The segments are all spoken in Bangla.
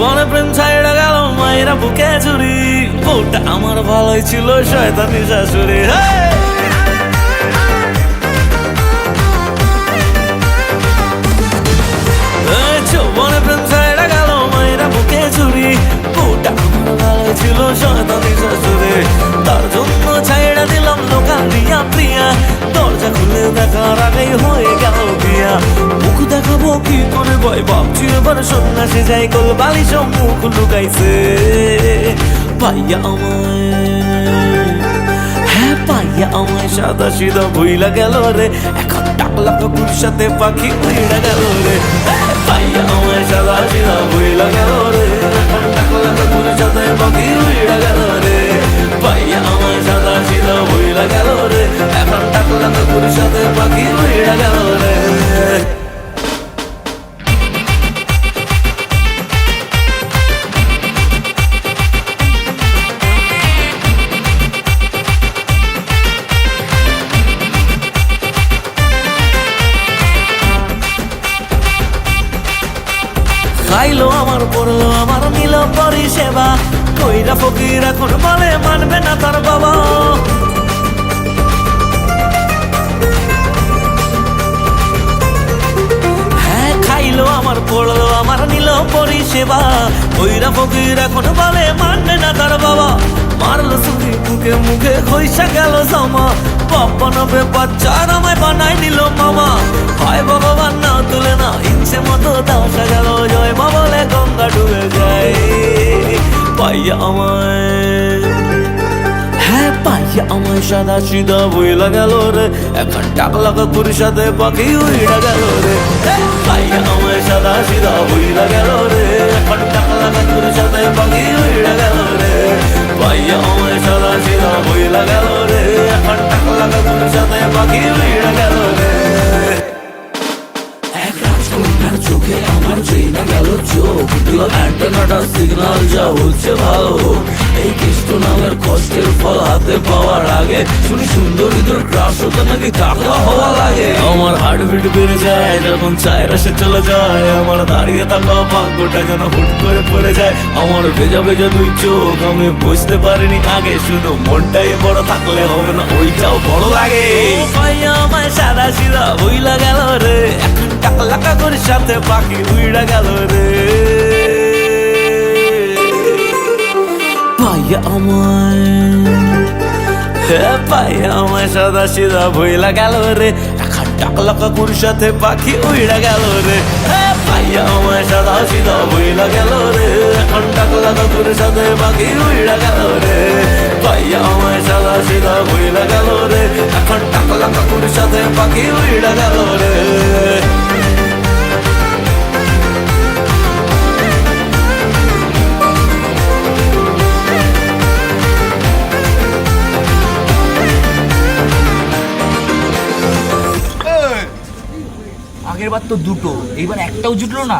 যৌবনে প্রেম ছাইড়া গেল মায়েরা বুকে চুরি, বউটা আমার ভালোই ছিল শয়তানি শাশুড়ি। যৌবনে প্রেম ছাইড়া গেল মায়েরা বুকে চুরি, বউটা আমার ভালোই ছিল শয়তানি শাশুড়ি। তার জন্য ছাইড়া দিলাম লোকাল রিয়া প্রিয়া, দরজা খুলে দেখার আগেই হয়ে গেল বিয়া। মুখ দেখাবো কি করে ভয় ভাবছি এবার সন্ন্যাসী যাই কল বালিশ মুখ লুকাইছে পাইয়া আমায়। হ্যাঁ পাইয়া আমায় সাদা সিধা ভুইলা গেল রে, এখন টাকলা কাকুর সাথে পাখি উইড়া গেল রে। পাইয়া আমায় সাদা সিধা ভুইলা গেল রে, এখন টাকলা কাকুর সাথে পাখি উইড়া গেল রে। পাইয়া আমায় সাদা সিধা ভুইলা গেল রে, এখন টাকলা কাকুর সাথে পাখি উইড়া গেল রে। খাইলো আমার পড়লো আমার নিল পরিষেবা, কইরা ফকির এখন বলে মানবে না তার বাবা। হ্যাঁ খাইলো আমার পড়লো আমার নিল পরিষেবা, কইরা ফকির এখন বলে মানবে না তার বাবা। মারলো সুরি মুখে মুখে খইসা গেল জমা, বাপ্পানবে বাচ্চার আমায় বানাই নিল মামা। হয় ভগবান না তুলে না ইচ্ছে মতো দাসা গেল, জয় মা বলে গঙ্গা ডুবে যায় পাইয়া আমায়। হ্যাঁ পাইয়া আমায় সাদা সিধা বইলা গেল রে, এখন টাকলা কাকুর সাথে পাখি উইড়া গেল রে। পাইয়া আমায় সাদা সিধা বইলা গেল রে, এখন টাকলা কাকুর সাথে পাখি উইড়া গেল রে। পাইয়া আমায় সাদা সিধা বইলা গেল রে, এখন টাকলা কাকুর সাথে পাখি উইড়া গেল রে। এক রাজকন্যার চোখে আমার চেনা গেল চোখ, দিল অ্যান্টেনাটা সিগন্যাল যা হচ্ছে ভালো। এই কৃষ্ণ নামের কষ্টের ফল হাতে পাওয়ার আগে শুনি সুন্দরীদের ক্রাশ হতে নাকি টাকলা হওয়া লাগে। আমার হার্টবিট বেড়ে যায় যখন চায়ের আসে চলে যায়, আমার দাঁড়িয়ে থাকা ভাগ্যটা যেন হুট করে পড়ে যায়। আমার ভেজা ভেজা দুই চোখ আমি বুঝতে পারিনি আগে, শুধু মনটাই বড় থাকলে হবে না ওইটাও বড় লাগে। পাইয়া আমায় সাদা সিধা বইলা গেল রে, এখন টাকলা কাকুর সাথে পাখি উইড়া গেল রে। পাইয়া আমায়, হ্যাঁ পাইয়া আমায় সাদা সিধা বইলা গেল রে, এখন টাকলা কাকুর সাথে পাখি উইড়া গেল রে। পাইয়া আমায় সাদা সিধা বইলা গেল রে, এখন টাকলা কাকুর সাথে পাখি উইড়া গেল রে। পাইয়া আমায় সাদা সিধা বইলা গেল রে, এখন টাকলা কাকুর সাথে পাখি উইড়া গেল রে। আগের বার তো দুটো, এইবার একটাও জুটলো না।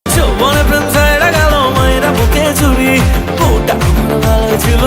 যৌবনে প্রেম ছাইড়া গেল মায়েরা বুকে চুরি, বউটা আমার ভালো ছিল